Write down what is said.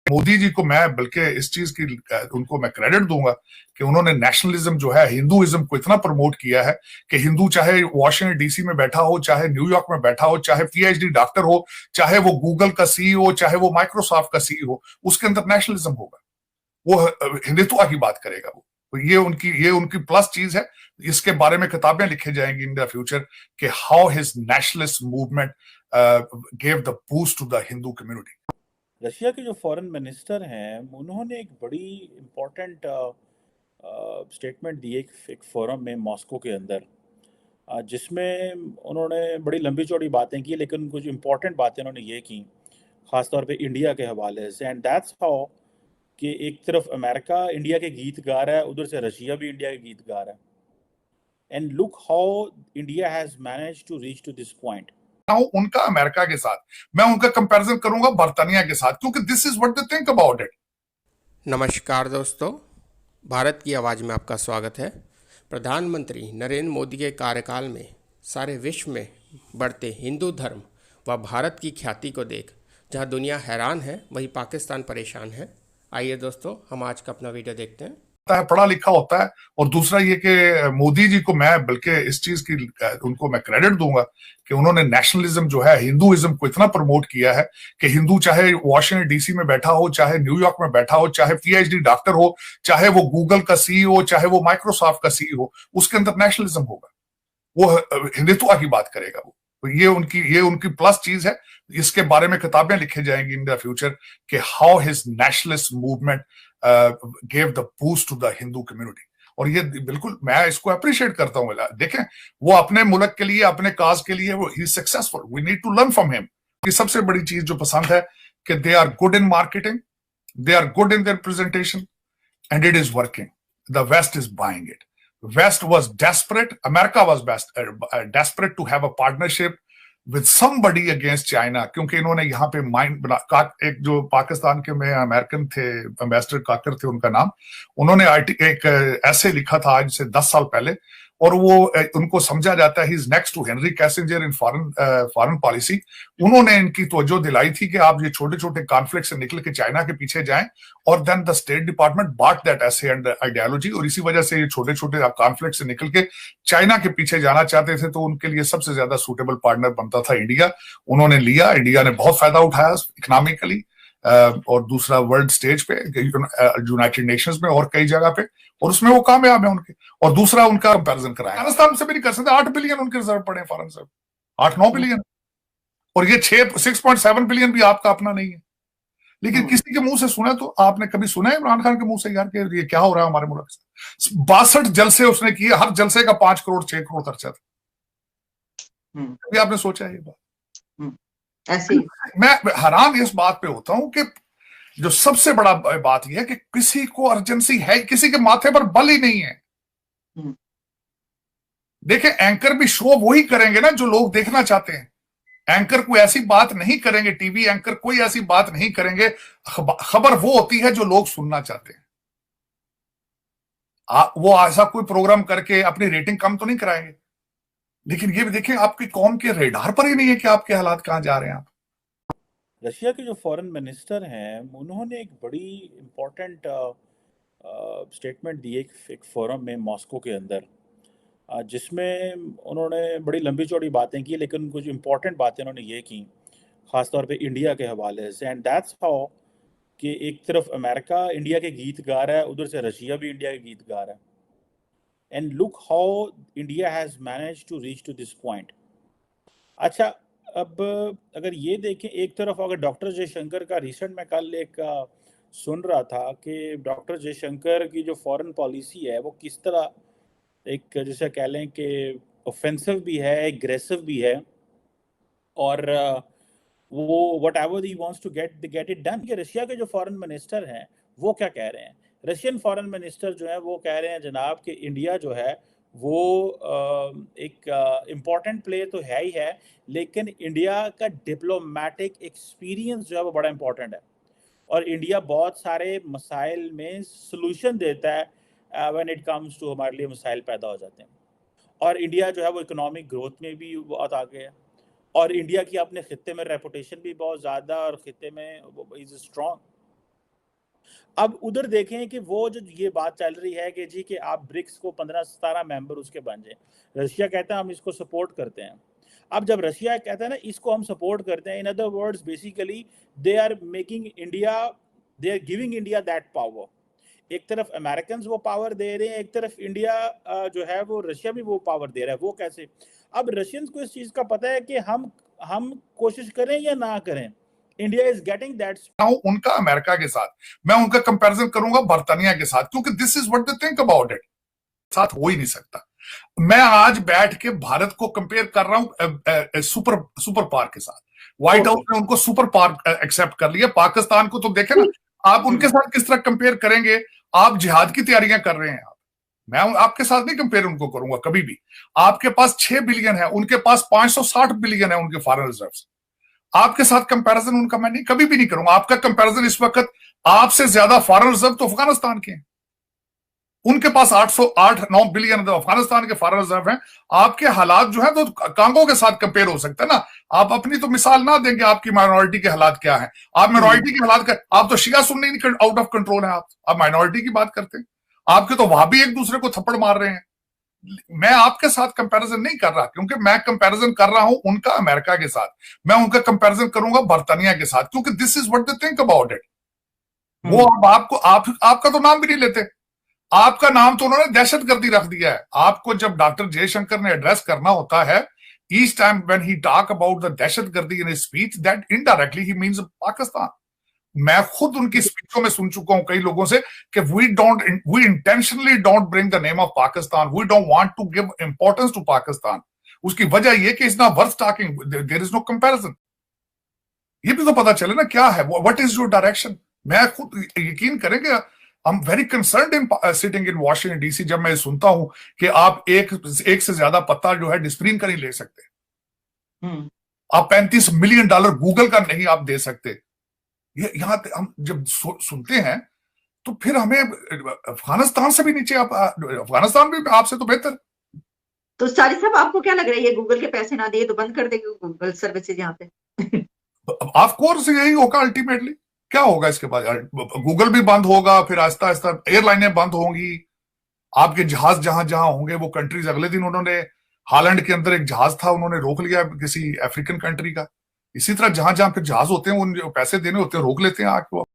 मोदी जी को मैं बल्कि इस चीज की उनको मैं क्रेडिट दूंगा कि उन्होंने नेशनलिज्म जो है हिंदुइज्म को इतना प्रमोट किया है कि हिंदू चाहे वॉशिंगटन डीसी में बैठा हो, चाहे न्यूयॉर्क में बैठा हो, चाहे पीएचडी डॉक्टर हो, चाहे वो गूगल का सीईओ, चाहे वो माइक्रोसॉफ्ट का सीईओ, उसके अंदर नेशनलिज्म होगा, वो हिंदुत्व की बात करेगा। वो तो ये उनकी प्लस चीज है। इसके बारे में किताबें लिखी जाएंगी इन द फ्यूचर कि how his nationalist movement gave the boost to the Hindu community. Russia के जो फॉरेन मिनिस्टर हैं उन्होंने एक बड़ी इम्पोर्टेंट स्टेटमेंट दी एक फोरम में मॉस्को के अंदर, जिसमें उन्होंने बड़ी लंबी चौड़ी बातें की, लेकिन कुछ इम्पोर्टेंट बातें उन्होंने ये की ख़ासतौर पे इंडिया के हवाले से। एंड दैट्स हाउ कि एक तरफ अमेरिका इंडिया के गीत गा रहा है, उधर से रशिया भी इंडिया के गीत गा रहा है। And look how India has manage to reach to this point. उनका अमेरिका के साथ मैं उनका कंपैरिजन करूंगा बर्तानिया के साथ, क्योंकि this is what they think about it. नमस्कार दोस्तों, भारत की आवाज़ में आपका स्वागत है। प्रधानमंत्री नरेंद्र मोदी के कार्यकाल में सारे विश्व में बढ़ते हिंदू धर्म व भारत की ख्याति को देख जहां दुनिया हैरान है, वहीं पाकिस्तान परेशान है। आइए दोस्तों, हम आज का अपना वीडियो देखते हैं। पढ़ा लिखा होता है। और दूसरा ये कि मोदी जी को मैं बल्कि इस चीज की उनको मैं क्रेडिट दूंगा कि उन्होंने नेशनलिज्म जो है हिंदुइज्म को इतना प्रमोट किया है कि हिंदू चाहे वॉशिंगटन डीसी में बैठा हो, चाहे न्यूयॉर्क में बैठा हो, चाहे पीएचडी डॉक्टर हो, चाहे वो गूगल का सीईओ, चाहे वो माइक्रोसॉफ्ट का सीईओ, उसके अंदर नेशनलिज्म होगा, वो हिंदुत्व की बात करेगा। वो तो ये उनकी प्लस चीज है। इसके बारे में किताबें लिखी जाएंगी इन द फ्यूचर कि how his nationalist movement gave the boost to the Hindu community. और ये बिल्कुल मैं इसको अप्रिशिएट करता हूं। देखें, वो अपने मुल्क के लिए, अपने काज के लिए वो ही successful, we need to learn from him. की सबसे बड़ी चीज जो पसंद है कि they are good in marketing, they are good in their presentation, and it is working. The West is buying it. West was desperate, America was desperate to have a partnership with somebody against China, क्योंकि इन्होंने यहाँ पे mind बना। एक जो पाकिस्तान के में American थे, एम्बेसडर काकर थे उनका नाम, उन्होंने एक ऐसे लिखा था आज से 10 साल पहले, और वो उनको समझा जाता है he is next to Henry Kissinger in foreign policy. उन्होंने इनकी तवज्जो दिलाई थी कि आप ये छोटे छोटे कॉन्फ्लिक्ट से निकल के चाइना के पीछे जाएं, और then the state department bought that ऐसे एंड आइडियोलॉजी, और इसी वजह से ये छोटे छोटे कॉन्फ्लिक्ट से निकल के चाइना के पीछे जाना चाहते थे, तो उनके लिए सबसे ज्यादा सूटेबल पार्टनर बनता था इंडिया। उन्होंने लिया, इंडिया ने बहुत फायदा उठाया इकोनॉमिकली, और दूसरा वर्ल्ड स्टेज पे, यूनाइटेड नेशंस में और कई जगह पे, और उसमें वो कामयाब है उनके। और दूसरा उनका कंपैरिजन कराया, अफगानिस्तान से भी नहीं कर सकते। 8 बिलियन उनके रिजर्व पड़े फॉरेन रिजर्व, 8-9 बिलियन, और ये 6.7 बिलियन भी आपका अपना नहीं है। लेकिन किसी के मुंह से सुना तो आपने कभी सुना है इमरान खान के मुंह से यार कि ये क्या हो रहा है हमारे मुल्क से? 62 जलसे उसने किए, हर जलसे का 5 करोड़ 6 करोड़ खर्चा था। कभी आपने सोचा है ये बात? ऐसे मैं हैरान इस बात पे होता हूं कि जो सबसे बड़ा बात यह है कि किसी को अर्जेंसी है, किसी के माथे पर बल ही नहीं है। देखें, एंकर भी शो वही करेंगे ना जो लोग देखना चाहते हैं। एंकर कोई ऐसी बात नहीं करेंगे, टीवी एंकर कोई ऐसी बात नहीं करेंगे। खबर वो होती है जो लोग सुनना चाहते हैं। वो ऐसा कोई प्रोग्राम करके अपनी रेटिंग कम तो नहीं कराएंगे, लेकिन ये भी देखें आपकी कौम के रेडार पर ही नहीं है कि आपके हालात कहां जा रहे हैं। आप रशिया के जो फॉरेन मिनिस्टर हैं उन्होंने एक बड़ी इम्पोर्टेंट स्टेटमेंट दी एक फोरम में मॉस्को के अंदर, जिसमें उन्होंने बड़ी लंबी चौड़ी बातें की, लेकिन कुछ इम्पोर्टेंट बातें उन्होंने ये की ख़ासतौर पे इंडिया के हवाले से। एंड दैट्स हाउ कि एक तरफ अमेरिका इंडिया के गीत गा रहा है, उधर से रशिया भी इंडिया के गीत गा रहा है। And look how India has manage to reach to this point. अच्छा, अब अगर ये देखें, एक तरफ अगर डॉक्टर जयशंकर का रिसेंट में कल एक सुन रहा था कि डॉक्टर जयशंकर की जो फॉरेन पॉलिसी है वो किस तरह एक, जैसे कह लें कि ऑफेंसिव भी है, एग्रेसिव भी है, और वो whatever he wants to get it done. Russia के जो फॉरेन मिनिस्टर हैं वो क्या कह रहे हैं? रशियन फॉरेन मिनिस्टर जो है वो कह रहे हैं जनाब कि इंडिया जो है वो एक इम्पॉर्टेंट प्ले तो है ही है, लेकिन इंडिया का डिप्लोमेटिक एक्सपीरियंस जो है वो बड़ा इम्पॉर्टेंट है, और इंडिया बहुत सारे मसाइल में सलूशन देता है व्हेन इट कम्स टू, हमारे लिए मसाइल पैदा हो जाते हैं। और इंडिया जो है वो इकोनॉमिक ग्रोथ में भी बहुत आगे है, और इंडिया की अपने खित्ते में रेपुटेशन भी बहुत ज़्यादा, और खित्ते में इज़ स्ट्रॉन्ग। अब उधर देखें कि वो जो ये बात चल रही है कि जी कि आप ब्रिक्स को 15-17 मेंबर उसके बन जाए, रशिया कहता है हम इसको सपोर्ट करते हैं। अब जब रशिया कहता है ना इसको हम सपोर्ट करते हैं, in other words basically they are making India, they are giving India that power. एक तरफ अमेरिकन वो पावर दे रहे हैं, एक तरफ इंडिया जो है वो रशिया भी वो पावर दे रहा है। वो कैसे? अब रशियंस को इस चीज का पता है कि हम कोशिश करें या ना करें, इंडिया इज गेटिंग दैट। उनका अमेरिका के साथ, मैं उनका कंपैरिजन करूंगा बर्तानिया के साथ, क्योंकि this is what they think about it. साथ हो ही नहीं सकता। मैं आज बैठ के भारत को कंपेयर कर रहा हूं सुपर पावर के साथ। व्हाइट हाउस ने उनको सुपर पावर एक्सेप्ट कर लिया। पाकिस्तान को तो देखे ना, आप उनके साथ किस तरह कंपेयर करेंगे? आप जिहाद की तैयारियां कर रहे हैं। मैं आपके साथ नहीं कंपेयर उनको करूंगा कभी भी। आपके पास 6 बिलियन है, उनके पास 560 बिलियन है उनके फॉरेन रिजर्व्स। आपके साथ कंपैरिजन उनका मैं नहीं, कभी भी नहीं करूंगा। आपका कंपैरिजन इस वक्त, आपसे ज्यादा फॉरेन रिजर्व तो अफगानिस्तान के हैं। उनके पास 809 बिलियन अफगानिस्तान के फॉरेन रिजर्व हैं। आपके हालात जो है तो कांगो के साथ कंपेयर हो सकता है ना। आप अपनी तो मिसाल ना देंगे आपकी माइनॉरिटी के हालात क्या है। आप माइनॉरिटी के हालात का, आप तो शिया सुन्नी आउट ऑफ कंट्रोल है। आप माइनॉरिटी की बात करते हैं। आपके तो वहां भी एक दूसरे को थप्पड़ मार रहे हैं। मैं आपके साथ कंपैरिजन नहीं कर रहा, क्योंकि मैं कंपैरिजन कर रहा हूं उनका अमेरिका के साथ। मैं उनका कंपैरिजन करूंगा बर्तानिया के साथ, क्योंकि this is what they think about it. वो अब आपका तो नाम भी नहीं लेते। आपका नाम तो उन्होंने दहशतगर्दी रख दिया है। आपको जब डॉक्टर जयशंकर ने एड्रेस करना होता है, each time when he talk about the दहशतगर्दी in his speech, that indirectly he means Pakistan. मैं खुद उनकी स्पीचों में सुन चुका हूं कई लोगों से कि we intentionally don't bring the name of Pakistan, we don't want to give importance to Pakistan. उसकी वजह यह कि is not worth talking, there is no comparison. ये भी तो पता चले ना क्या है, व्हाट इज योर डायरेक्शन। मैं खुद यकीन करेंगे, I am very concerned in sitting in Washington DC जब मैं सुनता हूं कि आप एक से ज्यादा पत्ता जो है डिस्प्रिन का नहीं ले सकते। आप $35 मिलियन गूगल का नहीं आप दे सकते। ये यहां हम जब सुनते हैं तो फिर हमें अफगानिस्तान से भी नीचे, आप अफगानिस्तान भी आपसे तो बेहतर। तो सारी साहब आपको क्या लग रहा है, ये गूगल के पैसे ना दिए तो बंद कर देगी गूगल सर्विसेज यहाँ पे? ऑफ कोर्स यही होगा अल्टीमेटली। क्या होगा इसके बाद? गूगल भी बंद होगा, फिर आहिस्ता आहिस्ता एयरलाइनें बंद होंगी। आपके जहाज जहां जहां होंगे वो कंट्रीज, अगले दिन उन्होंने हालैंड के अंदर एक जहाज था, उन्होंने रोक लिया किसी अफ्रीकन कंट्री का। इसी तरह जहां जहां फिर जहाज होते हैं, उन पैसे देने होते हैं, रोक लेते हैं आके वो।